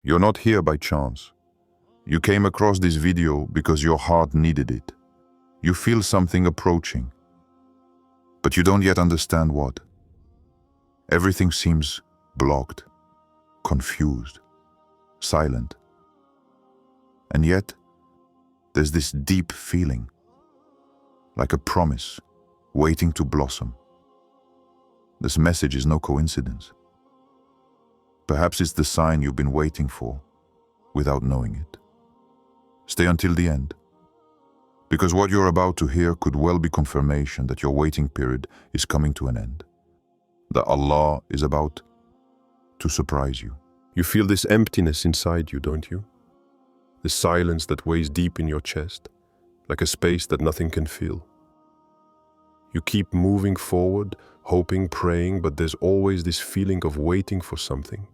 You're not here by chance. You came across this video because your heart needed it. You feel something approaching, but you don't yet understand what. Everything seems blocked, confused, silent. And yet, there's this deep feeling, like a promise, waiting to blossom. This message is no coincidence. Perhaps it's the sign you've been waiting for, without knowing it. Stay until the end, because what you're about to hear could well be confirmation that your waiting period is coming to an end, that Allah is about to surprise you. You feel this emptiness inside you, don't you? This silence that weighs deep in your chest, like a space that nothing can fill. You keep moving forward, hoping, praying, but there's always this feeling of waiting for something,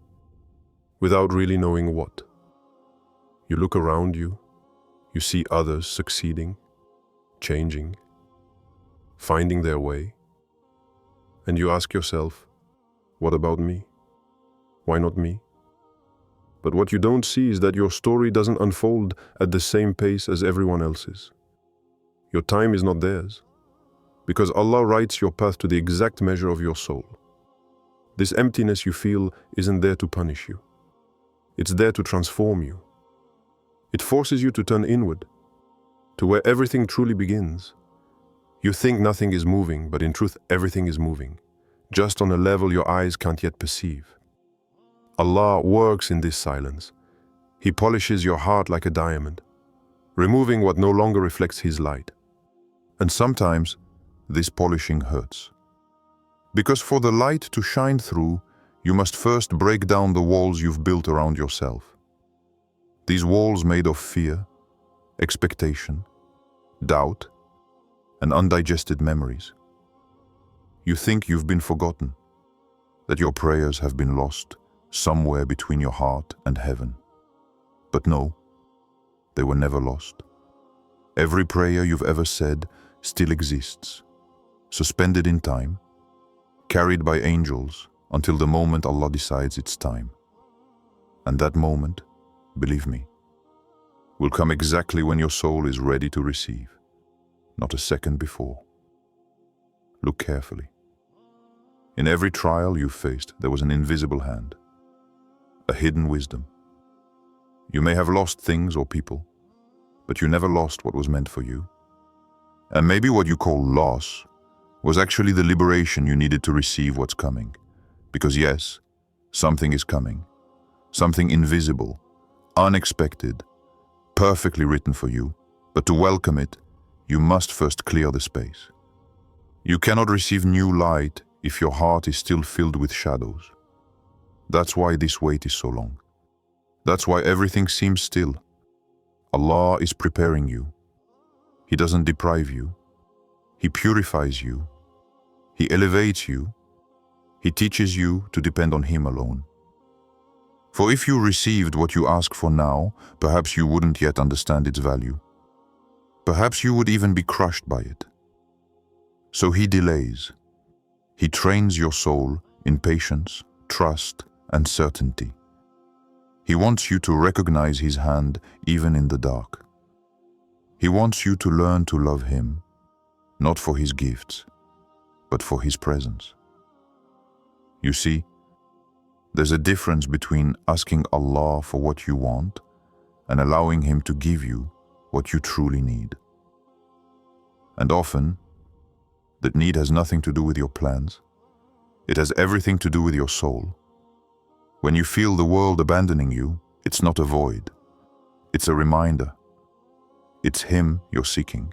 without really knowing what. You look around you, you see others succeeding, changing, finding their way, and you ask yourself, what about me? Why not me? But what you don't see is that your story doesn't unfold at the same pace as everyone else's. Your time is not theirs, because Allah writes your path to the exact measure of your soul. This emptiness you feel isn't there to punish you. It's there to transform you. It forces you to turn inward, to where everything truly begins. You think nothing is moving, but in truth everything is moving, just on a level your eyes can't yet perceive. Allah works in this silence. He polishes your heart like a diamond, removing what no longer reflects His light. And sometimes, this polishing hurts. Because for the light to shine through, you must first break down the walls you've built around yourself. These walls made of fear, expectation, doubt, and undigested memories. You think you've been forgotten, that your prayers have been lost somewhere between your heart and heaven. But no, they were never lost. Every prayer you've ever said still exists, suspended in time, carried by angels until the moment Allah decides it's time. And that moment, believe me, will come exactly when your soul is ready to receive, not a second before. Look carefully. In every trial you faced, there was an invisible hand, a hidden wisdom. You may have lost things or people, but you never lost what was meant for you. And maybe what you call loss was actually the liberation you needed to receive what's coming. Because yes, something is coming, something invisible, unexpected, perfectly written for you, but to welcome it, you must first clear the space. You cannot receive new light if your heart is still filled with shadows. That's why this wait is so long. That's why everything seems still. Allah is preparing you. He doesn't deprive you. He purifies you. He elevates you. He teaches you to depend on Him alone. For if you received what you ask for now, perhaps you wouldn't yet understand its value. Perhaps you would even be crushed by it. So He delays. He trains your soul in patience, trust, and certainty. He wants you to recognize His hand even in the dark. He wants you to learn to love Him, not for His gifts, but for His presence. You see, there's a difference between asking Allah for what you want and allowing Him to give you what you truly need. And often, that need has nothing to do with your plans. It has everything to do with your soul. When you feel the world abandoning you, it's not a void. It's a reminder. It's Him you're seeking,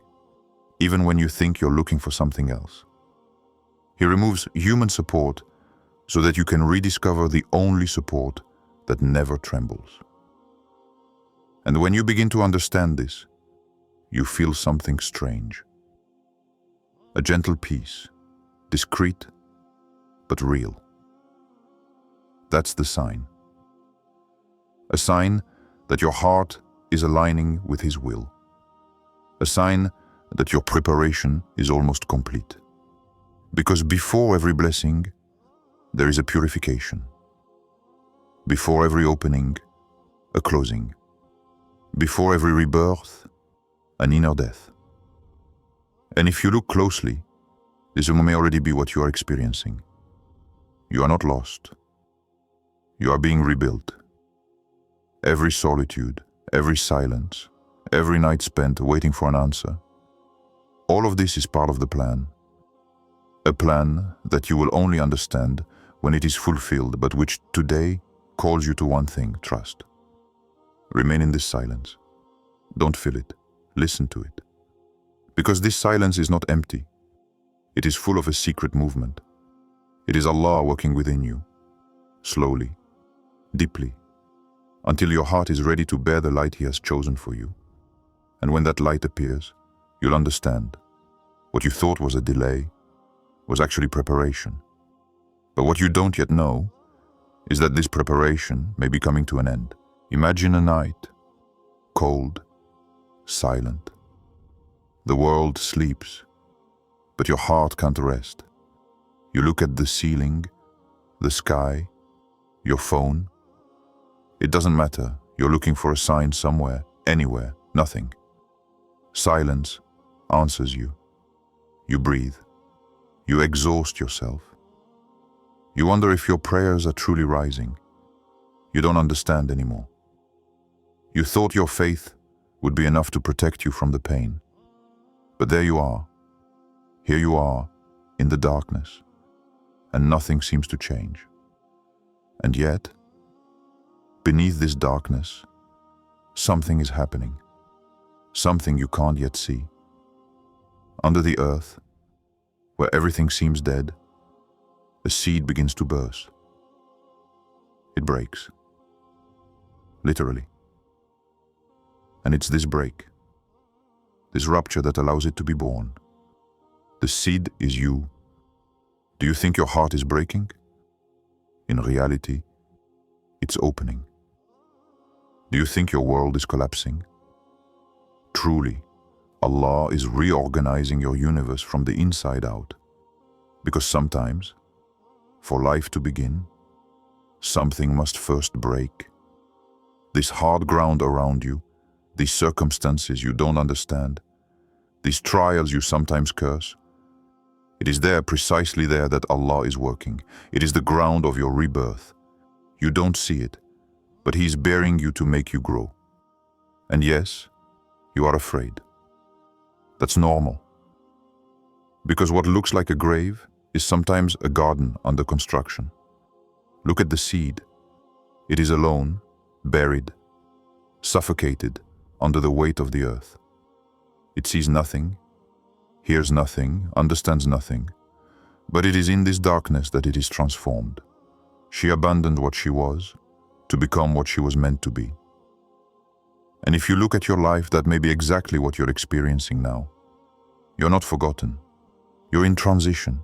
even when you think you're looking for something else. He removes human support so that you can rediscover the only support that never trembles. And when you begin to understand this, you feel something strange. A gentle peace, discreet but real. That's the sign. A sign that your heart is aligning with His will. A sign that your preparation is almost complete. Because before every blessing, there is a purification. Before every opening, a closing. Before every rebirth, an inner death. And if you look closely, this may already be what you are experiencing. You are not lost. You are being rebuilt. Every solitude, every silence, every night spent waiting for an answer, all of this is part of the plan. A plan that you will only understand when it is fulfilled, but which today calls you to one thing: trust. Remain in this silence. Don't fill it. Listen to it. Because this silence is not empty. It is full of a secret movement. It is Allah working within you, slowly, deeply, until your heart is ready to bear the light He has chosen for you. And when that light appears, you'll understand what you thought was a delay was actually preparation. But what you don't yet know is that this preparation may be coming to an end. Imagine a night, cold, silent. The world sleeps, but your heart can't rest. You look at the ceiling, the sky, your phone. It doesn't matter. You're looking for a sign somewhere, anywhere, nothing. Silence answers you. You breathe. You exhaust yourself. You wonder if your prayers are truly rising. You don't understand anymore. You thought your faith would be enough to protect you from the pain. But there you are. Here you are, in the darkness, and nothing seems to change. And yet, beneath this darkness, something is happening. Something you can't yet see. Under the earth, where everything seems dead, a seed begins to burst. It breaks. Literally. And it's this break, this rupture that allows it to be born. The seed is you. Do you think your heart is breaking? In reality, it's opening. Do you think your world is collapsing? Truly, Allah is reorganizing your universe from the inside out. Because sometimes, for life to begin, something must first break. This hard ground around you, these circumstances you don't understand, these trials you sometimes curse, it is there, precisely there, that Allah is working. It is the ground of your rebirth. You don't see it, but He is bearing you to make you grow. And yes, you are afraid. That's normal. Because what looks like a grave is sometimes a garden under construction. Look at the seed. It is alone, buried, suffocated under the weight of the earth. It sees nothing, hears nothing, understands nothing, but it is in this darkness that it is transformed. She abandoned what she was to become what she was meant to be. And if you look at your life, that may be exactly what you're experiencing now. You're not forgotten. You're in transition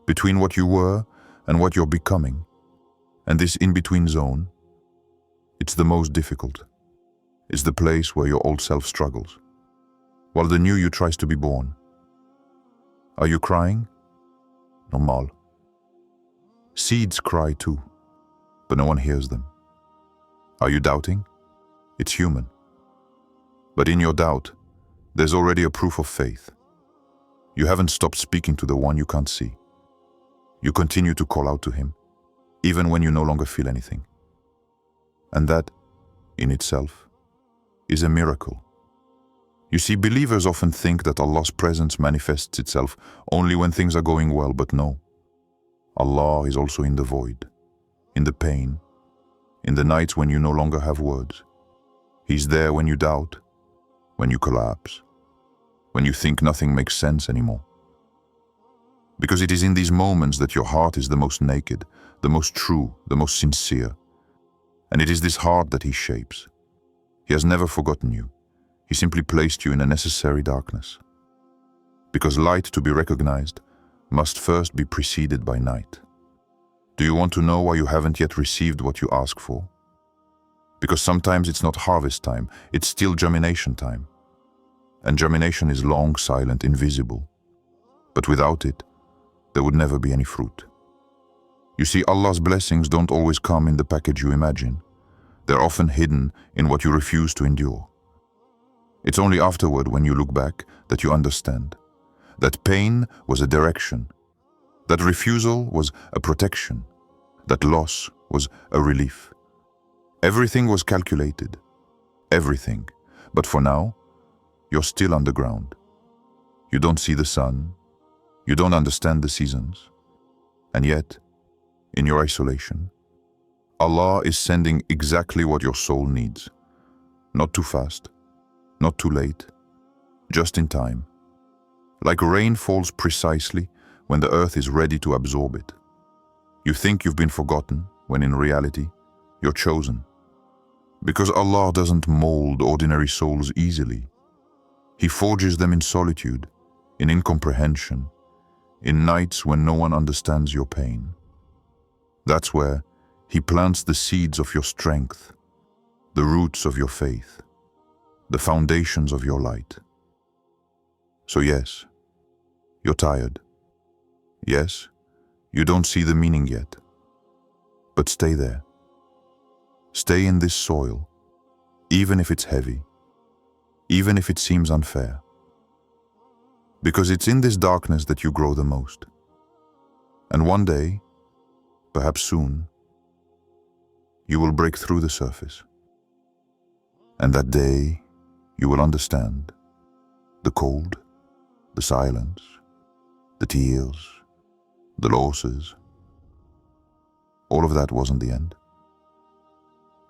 between what you were and what you're becoming. And this in-between zone, it's the most difficult. It's the place where your old self struggles, while the new you tries to be born. Are you crying? Normal. Seeds cry too, but no one hears them. Are you doubting? It's human. But in your doubt, there's already a proof of faith. You haven't stopped speaking to the one you can't see. You continue to call out to Him, even when you no longer feel anything. And that, in itself, is a miracle. You see, believers often think that Allah's presence manifests itself only when things are going well, but no. Allah is also in the void, in the pain, in the nights when you no longer have words. He's there when you doubt, when you collapse, when you think nothing makes sense anymore. Because it is in these moments that your heart is the most naked, the most true, the most sincere. And it is this heart that He shapes. He has never forgotten you. He simply placed you in a necessary darkness. Because light, to be recognized, must first be preceded by night. Do you want to know why you haven't yet received what you ask for? Because sometimes it's not harvest time, it's still germination time. And germination is long, silent, invisible. But without it, there would never be any fruit. You see, Allah's blessings don't always come in the package you imagine. They're often hidden in what you refuse to endure. It's only afterward, when you look back, that you understand that pain was a direction, that refusal was a protection, that loss was a relief. Everything was calculated, everything. But for now, you're still underground. You don't see the sun, you don't understand the seasons, and yet, in your isolation, Allah is sending exactly what your soul needs. Not too fast, not too late, just in time. Like rain falls precisely when the earth is ready to absorb it. You think you've been forgotten, when in reality, you're chosen. Because Allah doesn't mold ordinary souls easily. He forges them in solitude, in incomprehension, in nights when no one understands your pain. That's where He plants the seeds of your strength, the roots of your faith, the foundations of your light. So yes, you're tired. Yes, you don't see the meaning yet. But stay there. Stay in this soil, even if it's heavy, even if it seems unfair. Because it's in this darkness that you grow the most. And one day, perhaps soon, you will break through the surface. And that day, you will understand the cold, the silence, the tears, the losses. All of that wasn't the end.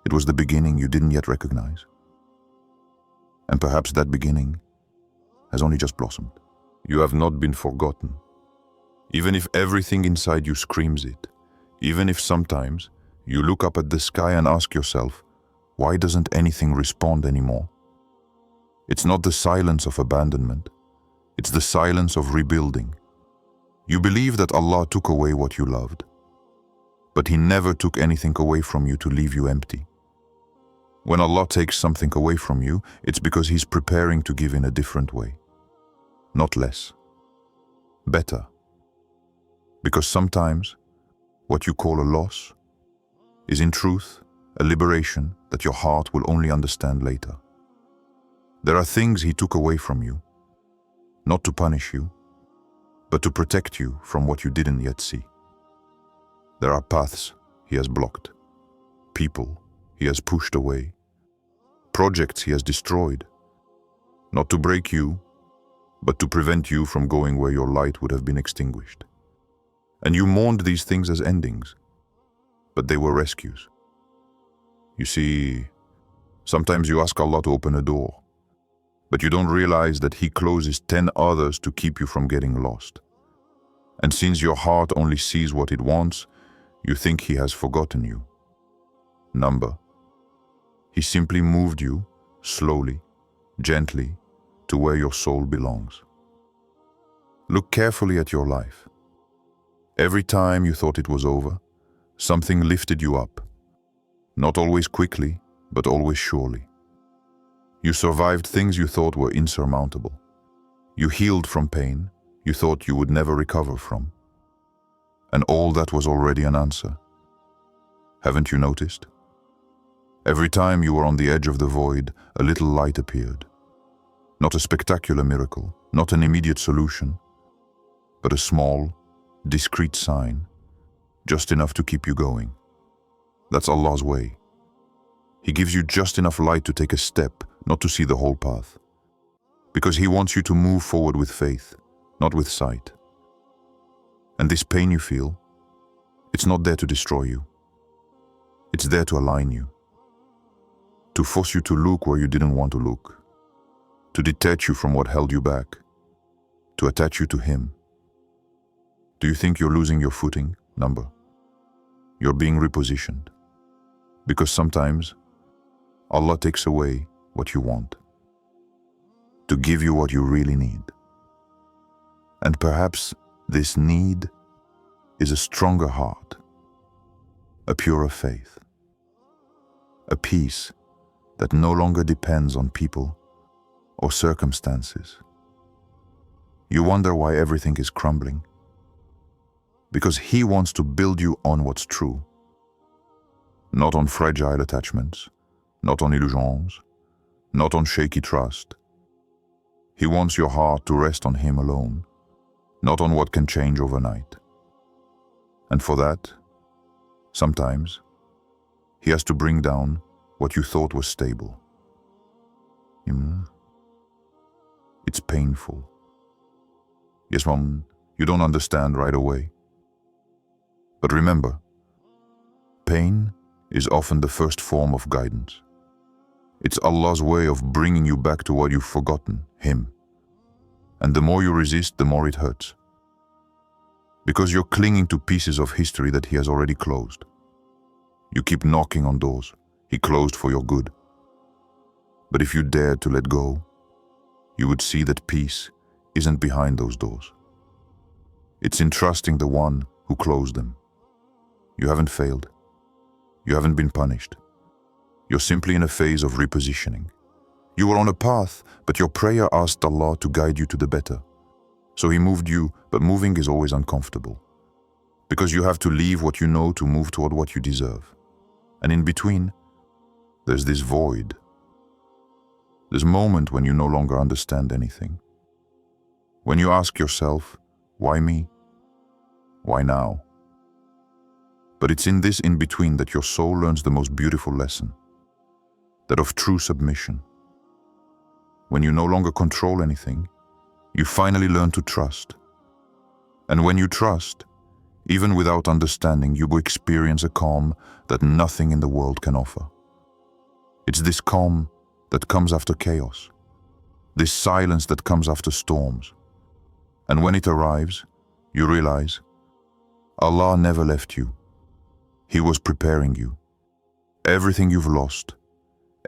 It was the beginning you didn't yet recognize. And perhaps that beginning has only just blossomed. You have not been forgotten. Even if everything inside you screams it, even if sometimes you look up at the sky and ask yourself, why doesn't anything respond anymore? It's not the silence of abandonment. It's the silence of rebuilding. You believe that Allah took away what you loved, but He never took anything away from you to leave you empty. When Allah takes something away from you, it's because He's preparing to give in a different way. Not less. Better. Because sometimes, what you call a loss is in truth a liberation that your heart will only understand later. There are things He took away from you, not to punish you, but to protect you from what you didn't yet see. There are paths He has blocked, people He has pushed away, projects He has destroyed, not to break you, but to prevent you from going where your light would have been extinguished. And you mourned these things as endings, but they were rescues. You see, sometimes you ask Allah to open a door, but you don't realize that He closes 10 others to keep you from getting lost. And since your heart only sees what it wants, you think He has forgotten you. Number. He simply moved you, slowly, gently, to where your soul belongs. Look carefully at your life. Every time you thought it was over, something lifted you up. Not always quickly, but always surely. You survived things you thought were insurmountable. You healed from pain you thought you would never recover from. And all that was already an answer. Haven't you noticed? Every time you were on the edge of the void, a little light appeared. Not a spectacular miracle, not an immediate solution, but a small, discreet sign, just enough to keep you going. That's Allah's way. He gives you just enough light to take a step, not to see the whole path. Because He wants you to move forward with faith, not with sight. And this pain you feel, it's not there to destroy you. It's there to align you. To force you to look where you didn't want to look. To detach you from what held you back. To attach you to Him. Do you think you're losing your footing? Number. You're being repositioned. Because sometimes, Allah takes away what you want. To give you what you really need. And perhaps this need is a stronger heart, a purer faith, a peace that no longer depends on people or circumstances. You wonder why everything is crumbling. Because He wants to build you on what's true, not on fragile attachments, not on illusions, not on shaky trust. He wants your heart to rest on Him alone, not on what can change overnight. And for that, sometimes, He has to bring down what you thought was stable. It's painful. Yes, Mom, you don't understand right away. But remember, pain is often the first form of guidance. It's Allah's way of bringing you back to what you've forgotten, Him. And the more you resist, the more it hurts. Because you're clinging to pieces of history that He has already closed. You keep knocking on doors He closed for your good. But if you dared to let go, you would see that peace isn't behind those doors. It's in trusting the one who closed them. You haven't failed. You haven't been punished. You're simply in a phase of repositioning. You were on a path, but your prayer asked Allah to guide you to the better. So He moved you, but moving is always uncomfortable. Because you have to leave what you know to move toward what you deserve. And in between, there's this void. This moment when you no longer understand anything. When you ask yourself, why me? Why now? But it's in this in-between that your soul learns the most beautiful lesson. That of true submission. When you no longer control anything, you finally learn to trust. And when you trust, even without understanding, you will experience a calm that nothing in the world can offer. It's this calm that comes after chaos, this silence that comes after storms. And when it arrives, you realize Allah never left you. He was preparing you. Everything you've lost,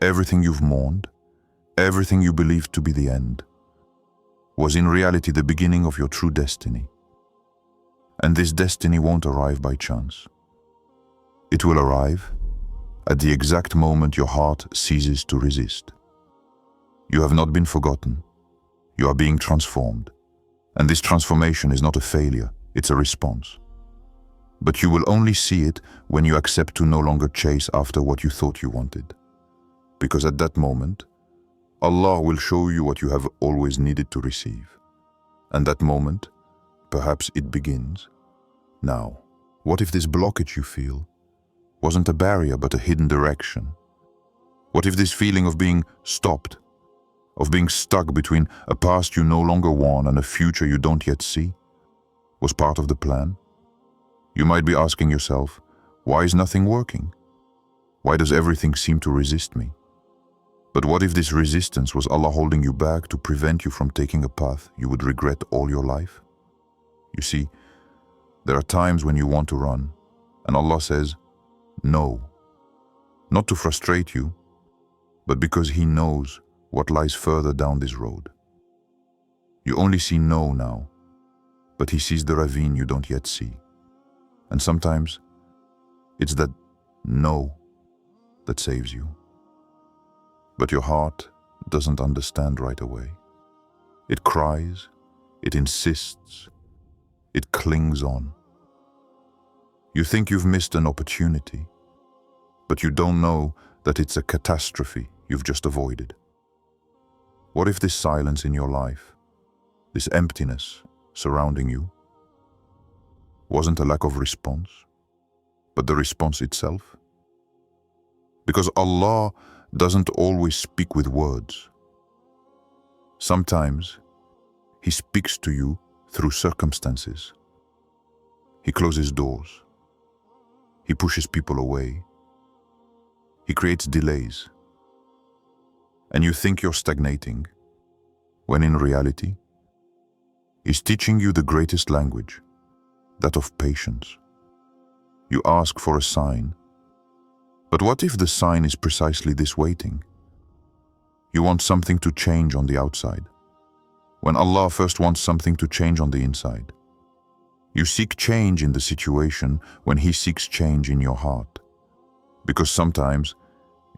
everything you've mourned, everything you believed to be the end, was in reality the beginning of your true destiny. And this destiny won't arrive by chance. It will arrive at the exact moment your heart ceases to resist. You have not been forgotten. You are being transformed. And this transformation is not a failure, it's a response. But you will only see it when you accept to no longer chase after what you thought you wanted. Because at that moment, Allah will show you what you have always needed to receive. And that moment, perhaps it begins now. What if this blockage you feel wasn't a barrier but a hidden direction? What if this feeling of being stopped, of being stuck between a past you no longer want and a future you don't yet see, was part of the plan? You might be asking yourself, why is nothing working? Why does everything seem to resist me? But what if this resistance was Allah holding you back to prevent you from taking a path you would regret all your life? You see, there are times when you want to run, and Allah says, no. Not to frustrate you, but because He knows what lies further down this road. You only see no now, but He sees the ravine you don't yet see. And sometimes, it's that no that saves you. But your heart doesn't understand right away. It cries, it insists, it clings on. You think you've missed an opportunity, but you don't know that it's a catastrophe you've just avoided. What if this silence in your life, this emptiness surrounding you, wasn't a lack of response, but the response itself? Because Allah doesn't always speak with words. Sometimes He speaks to you through circumstances. He closes doors. He pushes people away. He creates delays. And you think you're stagnating, when in reality, He's teaching you the greatest language, that of patience. You ask for a sign. But what if the sign is precisely this waiting? You want something to change on the outside, when Allah first wants something to change on the inside. You seek change in the situation when He seeks change in your heart. Because sometimes,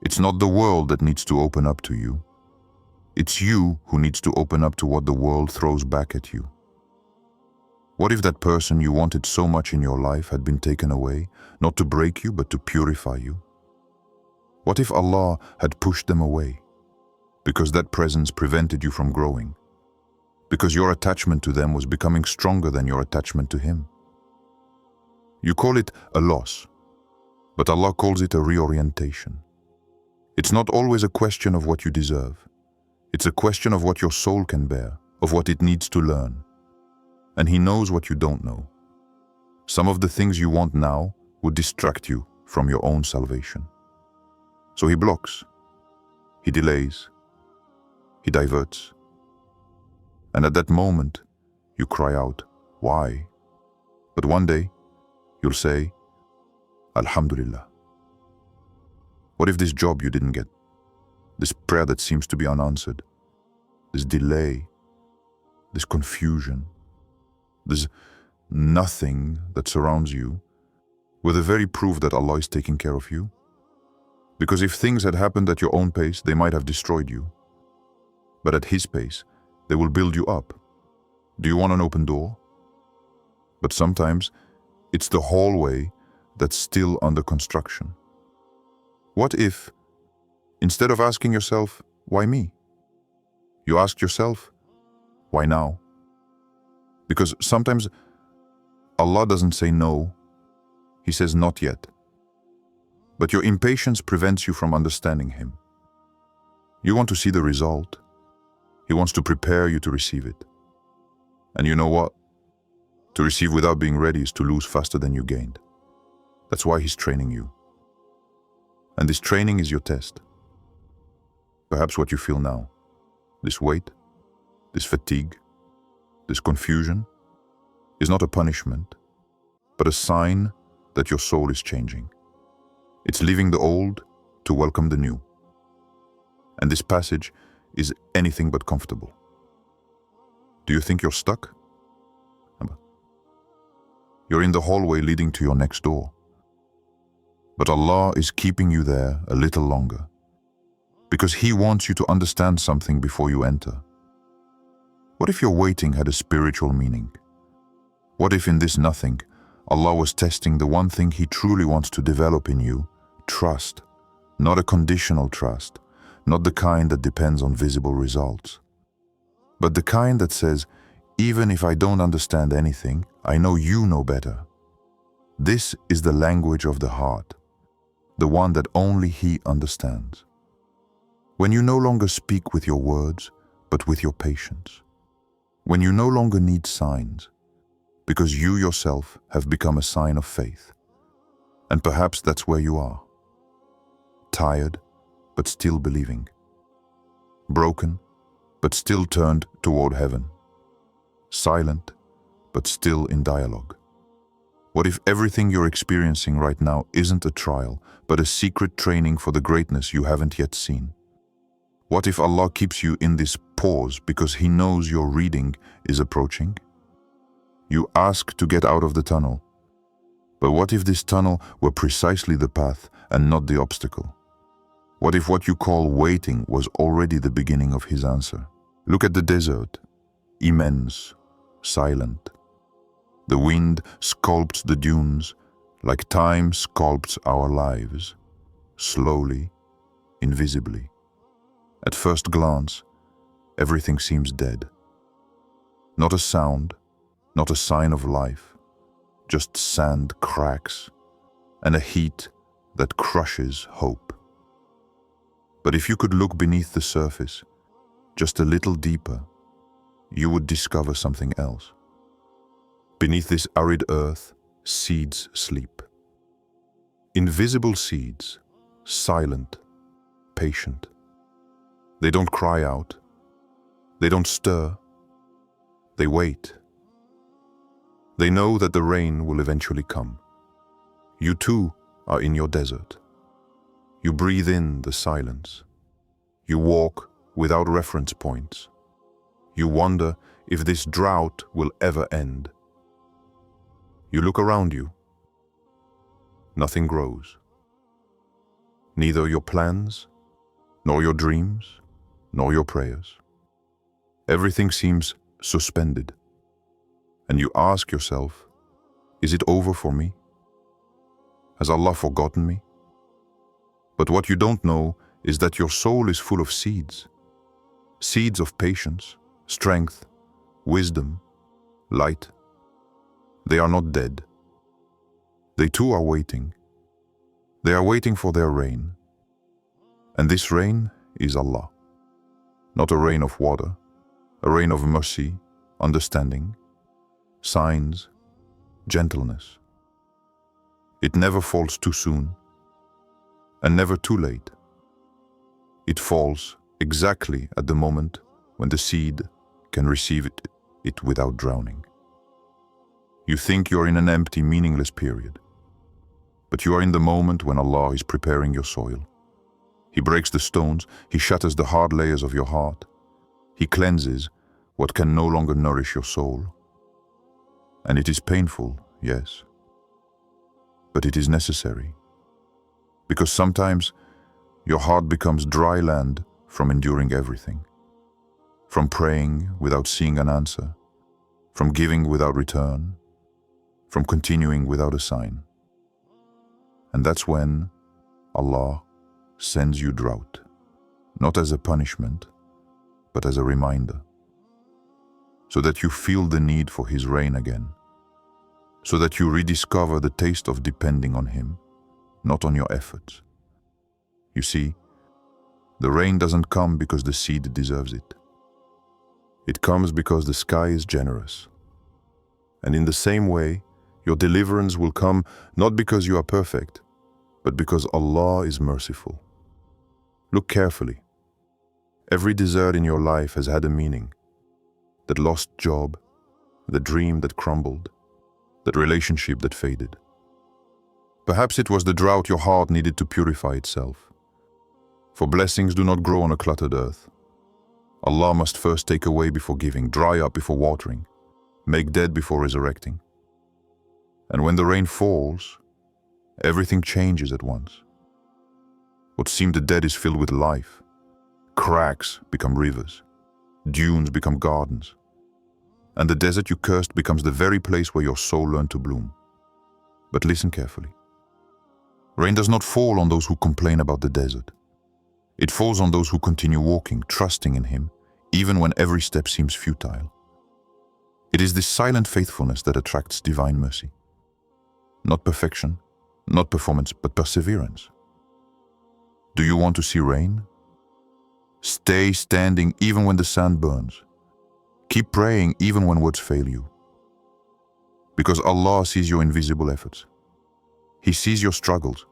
it's not the world that needs to open up to you. It's you who needs to open up to what the world throws back at you. What if that person you wanted so much in your life had been taken away, not to break you but to purify you? What if Allah had pushed them away? Because that presence prevented you from growing. Because your attachment to them was becoming stronger than your attachment to Him. You call it a loss, but Allah calls it a reorientation. It's not always a question of what you deserve. It's a question of what your soul can bear, of what it needs to learn. And He knows what you don't know. Some of the things you want now would distract you from your own salvation. So He blocks, He delays, He diverts. And at that moment, you cry out, why? But one day, you'll say, Alhamdulillah. What if this job you didn't get, this prayer that seems to be unanswered, this delay, this confusion, this nothing that surrounds you, were the very proof that Allah is taking care of you? Because if things had happened at your own pace, they might have destroyed you. But at His pace, they will build you up. Do you want an open door? But sometimes, it's the hallway that's still under construction. What if, instead of asking yourself, why me? You ask yourself, why now? Because sometimes Allah doesn't say no, He says not yet. But your impatience prevents you from understanding Him. You want to see the result. He wants to prepare you to receive it. And you know what? To receive without being ready is to lose faster than you gained. That's why He's training you. And this training is your test. Perhaps what you feel now, this weight, this fatigue, this confusion, is not a punishment, but a sign that your soul is changing. It's leaving the old to welcome the new. And this passage is anything but comfortable. Do you think you're stuck? You're in the hallway leading to your next door. But Allah is keeping you there a little longer, because He wants you to understand something before you enter. What if your waiting had a spiritual meaning? What if in this nothing, Allah was testing the one thing He truly wants to develop in you, trust, not a conditional trust, not the kind that depends on visible results, but the kind that says, even if I don't understand anything, I know you know better. This is the language of the heart, the one that only He understands. When you no longer speak with your words, but with your patience. When you no longer need signs, because you yourself have become a sign of faith. And perhaps that's where you are. Tired, but still believing. Broken, but still turned toward heaven. Silent, but still in dialogue. What if everything you're experiencing right now isn't a trial, but a secret training for the greatness you haven't yet seen? What if Allah keeps you in this pause because He knows your reading is approaching? You ask to get out of the tunnel. But what if this tunnel were precisely the path and not the obstacle? What if what you call waiting was already the beginning of His answer? Look at the desert, immense, silent. The wind sculpts the dunes like time sculpts our lives, slowly, invisibly. At first glance, everything seems dead. Not a sound, not a sign of life, just sand cracks and a heat that crushes hope. But if you could look beneath the surface, just a little deeper, you would discover something else. Beneath this arid earth, seeds sleep. Invisible seeds, silent, patient. They don't cry out. They don't stir. They wait. They know that the rain will eventually come. You too are in your desert. You breathe in the silence. You walk without reference points. You wonder if this drought will ever end. You look around you. Nothing grows. Neither your plans, nor your dreams, nor your prayers. Everything seems suspended. And you ask yourself, is it over for me? Has Allah forgotten me? But what you don't know is that your soul is full of seeds. Seeds of patience, strength, wisdom, light. They are not dead. They too are waiting. They are waiting for their rain. And this rain is Allah. Not a rain of water, a rain of mercy, understanding, signs, gentleness. It never falls too soon and never too late. It falls exactly at the moment when the seed can receive it without drowning. You think you're in an empty, meaningless period, but you are in the moment when Allah is preparing your soil. He breaks the stones, He shatters the hard layers of your heart. He cleanses what can no longer nourish your soul. And it is painful, yes, but it is necessary. Because sometimes your heart becomes dry land from enduring everything. From praying without seeing an answer, from giving without return, from continuing without a sign. And that's when Allah sends you drought, not as a punishment, but as a reminder, so that you feel the need for His rain again, so that you rediscover the taste of depending on Him, not on your efforts. You see, the rain doesn't come because the seed deserves it. It comes because the sky is generous. And in the same way, your deliverance will come not because you are perfect, but because Allah is merciful. Look carefully. Every desert in your life has had a meaning. That lost job, the dream that crumbled, that relationship that faded. Perhaps it was the drought your heart needed to purify itself. For blessings do not grow on a cluttered earth. Allah must first take away before giving, dry up before watering, make dead before resurrecting. And when the rain falls, everything changes at once. What seemed dead is filled with life. Cracks become rivers. Dunes become gardens. And the desert you cursed becomes the very place where your soul learned to bloom. But listen carefully. Rain does not fall on those who complain about the desert. It falls on those who continue walking, trusting in Him, even when every step seems futile. It is this silent faithfulness that attracts divine mercy. Not perfection, not performance, but perseverance. Do you want to see rain? Stay standing even when the sand burns. Keep praying even when words fail you. Because Allah sees your invisible efforts. He sees your struggles,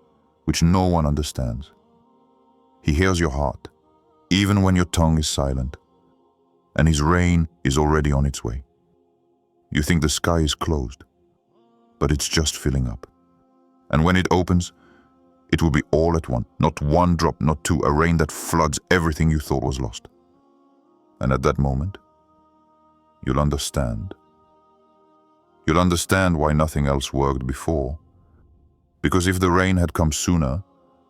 which no one understands. He hears your heart, even when your tongue is silent, and His rain is already on its way. You think the sky is closed, but it's just filling up. And when it opens, it will be all at once, not one drop, not two, a rain that floods everything you thought was lost. And at that moment, you'll understand. You'll understand why nothing else worked before. Because if the rain had come sooner,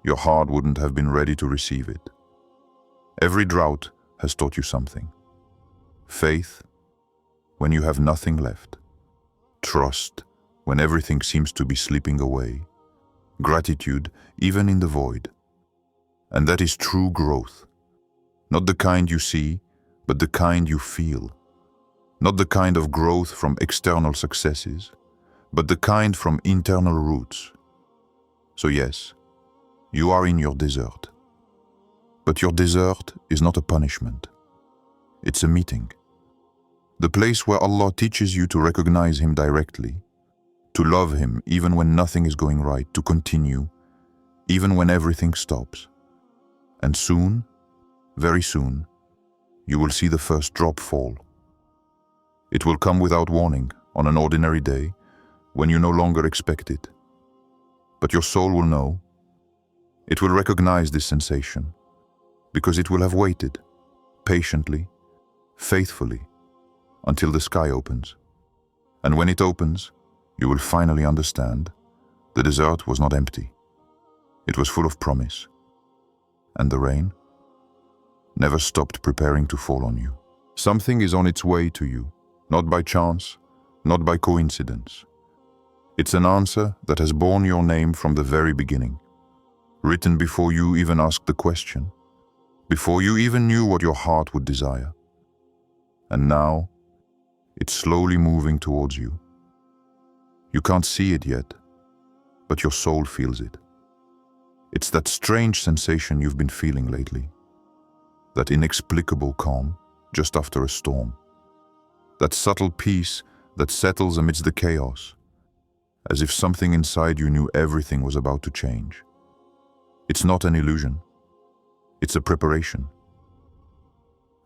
your heart wouldn't have been ready to receive it. Every drought has taught you something. Faith, when you have nothing left. Trust, when everything seems to be slipping away. Gratitude, even in the void. And that is true growth. Not the kind you see, but the kind you feel. Not the kind of growth from external successes, but the kind from internal roots. So yes, you are in your desert. But your desert is not a punishment. It's a meeting. The place where Allah teaches you to recognize Him directly, to love Him even when nothing is going right, to continue, even when everything stops. And soon, very soon, you will see the first drop fall. It will come without warning on an ordinary day when you no longer expect it. But your soul will know. It will recognize this sensation because it will have waited patiently, faithfully, until the sky opens. And when it opens, you will finally understand the desert was not empty. It was full of promise. And the rain never stopped preparing to fall on you. Something is on its way to you, not by chance, not by coincidence. It's an answer that has borne your name from the very beginning. written before you even asked the question, before you even knew what your heart would desire. And now, it's slowly moving towards you. You can't see it yet, but your soul feels it. It's that strange sensation you've been feeling lately, that inexplicable calm just after a storm, that subtle peace that settles amidst the chaos, as if something inside you knew everything was about to change. It's not an illusion. It's a preparation.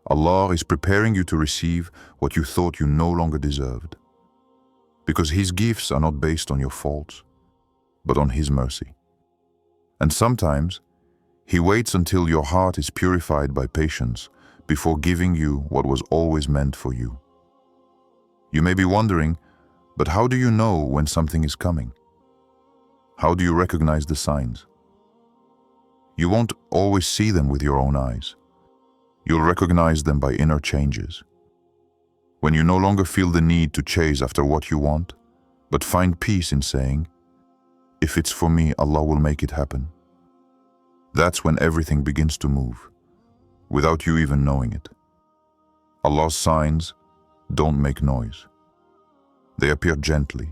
Allah is preparing you to receive what you thought you no longer deserved, because His gifts are not based on your faults, but on His mercy. And sometimes, He waits until your heart is purified by patience before giving you what was always meant for you. You may be wondering, but how do you know when something is coming? How do you recognize the signs? You won't always see them with your own eyes. You'll recognize them by inner changes. When you no longer feel the need to chase after what you want, but find peace in saying, "If it's for me, Allah will make it happen." That's when everything begins to move, without you even knowing it. Allah's signs don't make noise. They appear gently,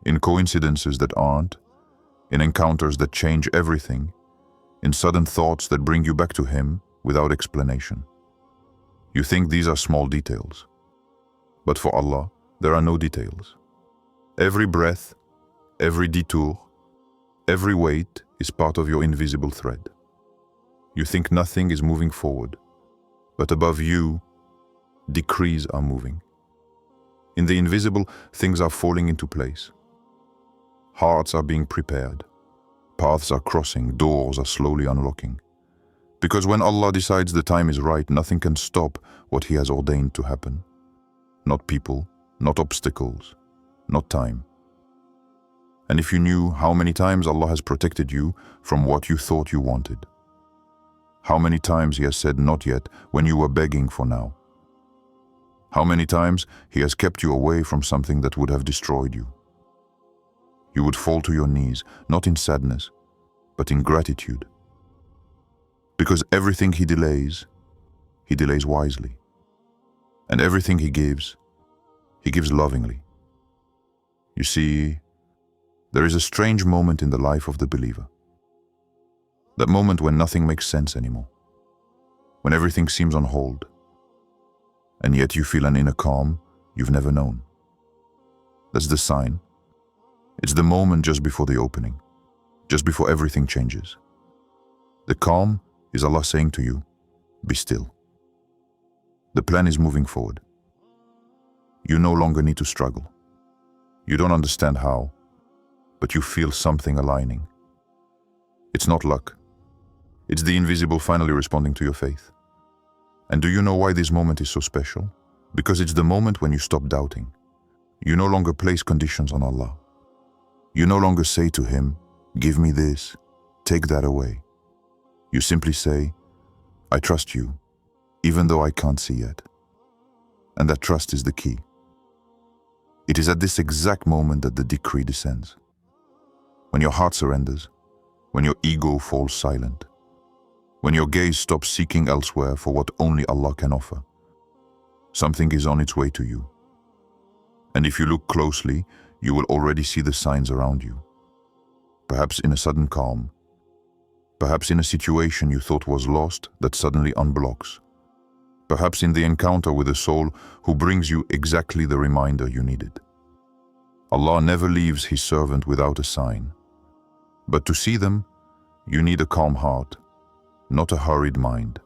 in coincidences that aren't, in encounters that change everything, in sudden thoughts that bring you back to Him without explanation. You think these are small details, but for Allah, there are no details. Every breath, every detour, every weight is part of your invisible thread. You think nothing is moving forward, but above you, decrees are moving. In the invisible, things are falling into place. Hearts are being prepared. Paths are crossing, doors are slowly unlocking. Because when Allah decides the time is right, nothing can stop what He has ordained to happen. Not people, not obstacles, not time. And if you knew how many times Allah has protected you from what you thought you wanted, how many times He has said not yet when you were begging for now, how many times He has kept you away from something that would have destroyed you, you would fall to your knees, not in sadness, but in gratitude. Because everything He delays wisely. And everything He gives lovingly. You see, there is a strange moment in the life of the believer. That moment when nothing makes sense anymore. When everything seems on hold. And yet you feel an inner calm you've never known. That's the sign. It's the moment just before the opening. Just before everything changes. The calm is Allah saying to you, be still. The plan is moving forward. You no longer need to struggle. You don't understand how, but you feel something aligning. It's not luck. It's the invisible finally responding to your faith. And do you know why this moment is so special? Because it's the moment when you stop doubting. You no longer place conditions on Allah. You no longer say to Him, give me this, take that away. You simply say, I trust you, even though I can't see yet. And that trust is the key. It is at this exact moment that the decree descends. When your heart surrenders, when your ego falls silent, when your gaze stops seeking elsewhere for what only Allah can offer, something is on its way to you. And if you look closely, you will already see the signs around you. Perhaps in a sudden calm, perhaps in a situation you thought was lost that suddenly unblocks, perhaps in the encounter with a soul who brings you exactly the reminder you needed. Allah never leaves His servant without a sign. But to see them, you need a calm heart, not a hurried mind.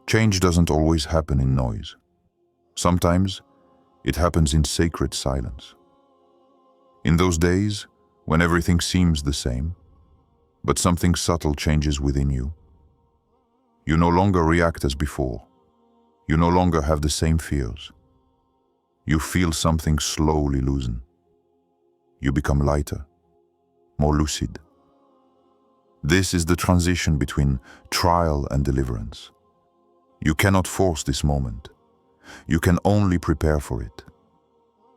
Change doesn't always happen in noise. Sometimes it happens in sacred silence. In those days, when everything seems the same, but something subtle changes within you. You no longer react as before. You no longer have the same fears. You feel something slowly loosen. You become lighter, more lucid. This is the transition between trial and deliverance. You cannot force this moment. You can only prepare for it.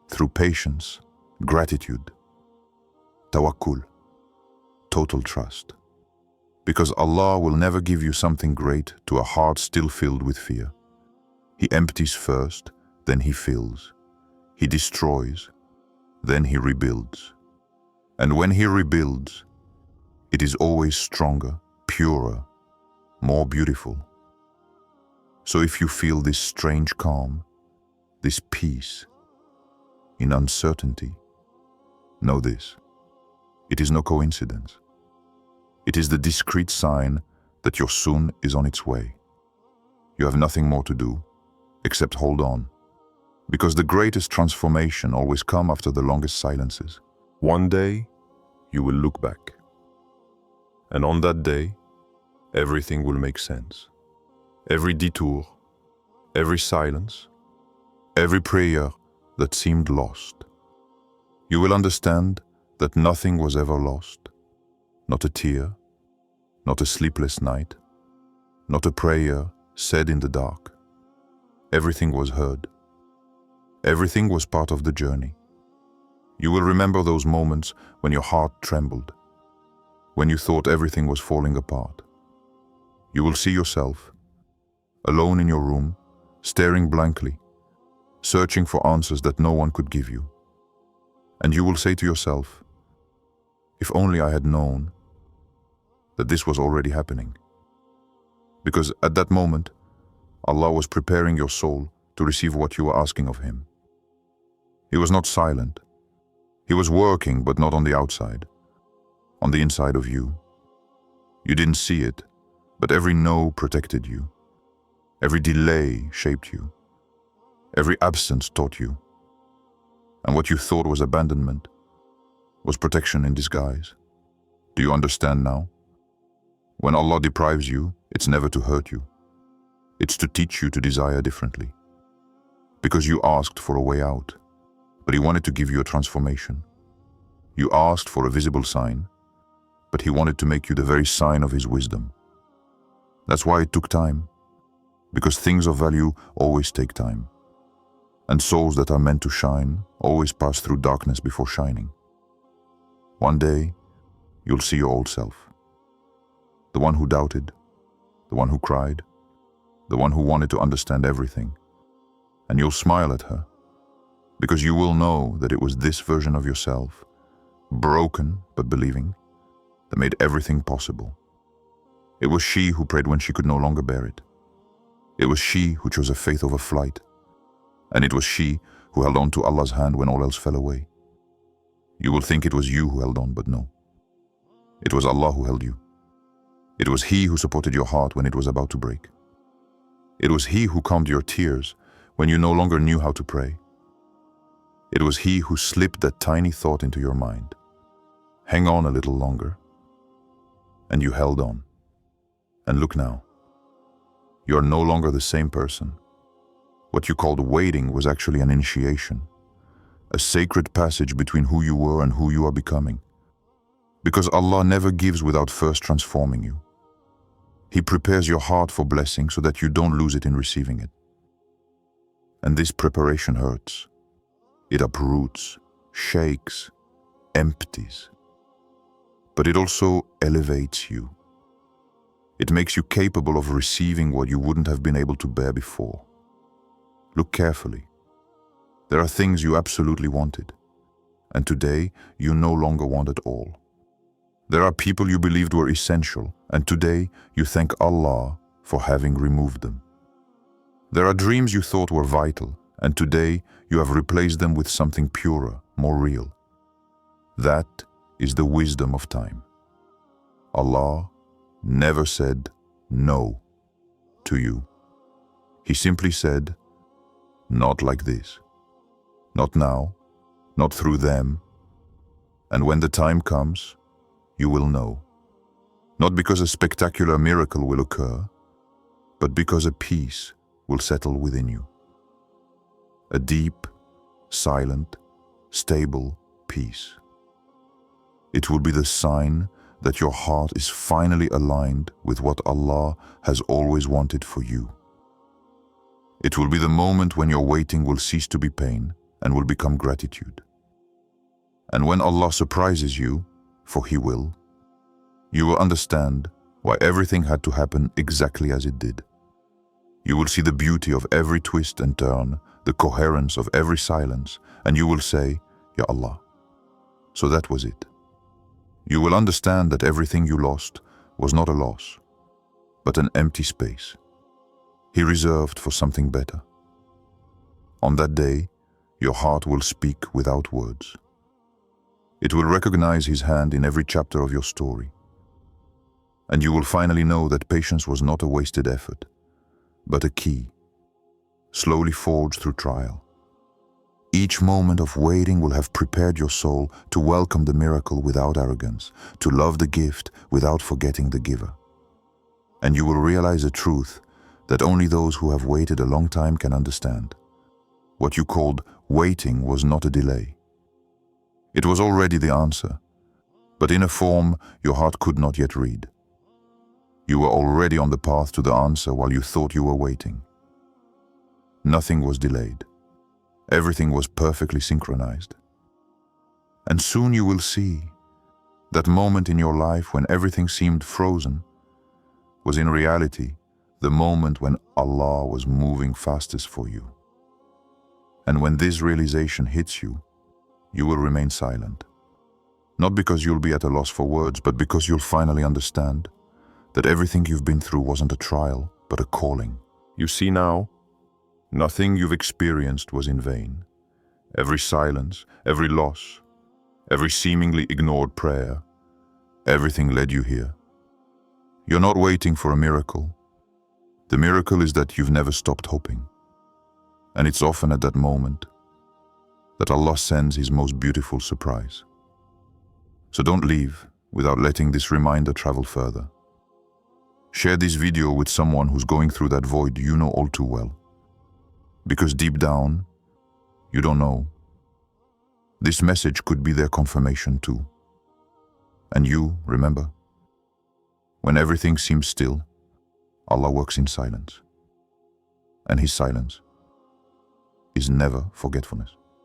Through patience, gratitude, tawakkul, total trust. Because Allah will never give you something great to a heart still filled with fear. He empties first, then He fills. He destroys, then He rebuilds. And when He rebuilds, it is always stronger, purer, more beautiful. So if you feel this strange calm, this peace, in uncertainty, know this: it is no coincidence. It is the discreet sign that your soon is on its way. You have nothing more to do except hold on, because the greatest transformation always comes after the longest silences. One day, you will look back. And on that day, everything will make sense. Every detour, every silence, Every prayer that seemed lost. You will understand that nothing was ever lost. Not a tear, not a sleepless night, not a prayer said in the dark. Everything was heard. Everything was part of the journey. You will remember those moments when your heart trembled, when you thought everything was falling apart. You will see yourself, alone in your room, staring blankly, searching for answers that no one could give you. And you will say to yourself, if only I had known that this was already happening. Because at that moment, Allah was preparing your soul to receive what you were asking of Him. He was not silent. He was working, but not on the outside, on the inside of you. You didn't see it, but every no protected you. Every delay shaped you. Every absence taught you. And what you thought was abandonment was protection in disguise. Do you understand now? When Allah deprives you, it's never to hurt you. It's to teach you to desire differently. Because you asked for a way out, but He wanted to give you a transformation. You asked for a visible sign, but He wanted to make you the very sign of His wisdom. That's why it took time, because things of value always take time. And souls that are meant to shine always pass through darkness before shining. One day, you'll see your old self. The one who doubted, the one who cried, the one who wanted to understand everything. And you'll smile at her, because you will know that it was this version of yourself, broken but believing, that made everything possible. It was she who prayed when she could no longer bear it. It was she who chose a faith over flight. And it was she who held on to Allah's hand when all else fell away. You will think it was you who held on, but no. It was Allah who held you. It was He who supported your heart when it was about to break. It was He who calmed your tears when you no longer knew how to pray. It was He who slipped that tiny thought into your mind. Hang on a little longer. And you held on. And look now. You are no longer the same person. What you called waiting was actually an initiation, a sacred passage between who you were and who you are becoming. Because Allah never gives without first transforming you. He prepares your heart for blessing so that you don't lose it in receiving it. And this preparation hurts. It uproots, shakes, empties. But it also elevates you. It makes you capable of receiving what you wouldn't have been able to bear before. Look carefully. There are things you absolutely wanted, and today you no longer want at all. There are people you believed were essential, and today you thank Allah for having removed them. There are dreams you thought were vital, and today you have replaced them with something purer, more real. That is the wisdom of time. Allah never said no to you. He simply said, not like this. Not now, not through them. And when the time comes, you will know. Not because a spectacular miracle will occur, but because a peace will settle within you. A deep, silent, stable peace. It will be the sign that your heart is finally aligned with what Allah has always wanted for you. It will be the moment when your waiting will cease to be pain and will become gratitude. And when Allah surprises you, for He will, you will understand why everything had to happen exactly as it did. You will see the beauty of every twist and turn, the coherence of every silence, and you will say, Ya Allah. So that was it. You will understand that everything you lost was not a loss, but an empty space He reserved for something better. On that day, your heart will speak without words. It will recognize His hand in every chapter of your story. And you will finally know that patience was not a wasted effort, but a key, slowly forged through trial. Each moment of waiting will have prepared your soul to welcome the miracle without arrogance, to love the gift without forgetting the giver. And you will realize a truth that only those who have waited a long time can understand. What you called waiting was not a delay. It was already the answer, but in a form your heart could not yet read. You were already on the path to the answer while you thought you were waiting. Nothing was delayed. Everything was perfectly synchronized. And soon you will see that moment in your life when everything seemed frozen was in reality the moment when Allah was moving fastest for you. And when this realization hits you, you will remain silent. Not because you'll be at a loss for words, but because you'll finally understand that everything you've been through wasn't a trial, but a calling. You see now, nothing you've experienced was in vain. Every silence, every loss, every seemingly ignored prayer, everything led you here. You're not waiting for a miracle. The miracle is that you've never stopped hoping. And it's often at that moment that Allah sends His most beautiful surprise. So don't leave without letting this reminder travel further. Share this video with someone who's going through that void you know all too well. Because deep down, you don't know. This message could be their confirmation too. And you, remember, when everything seems still, Allah works in silence. And His silence is never forgetfulness.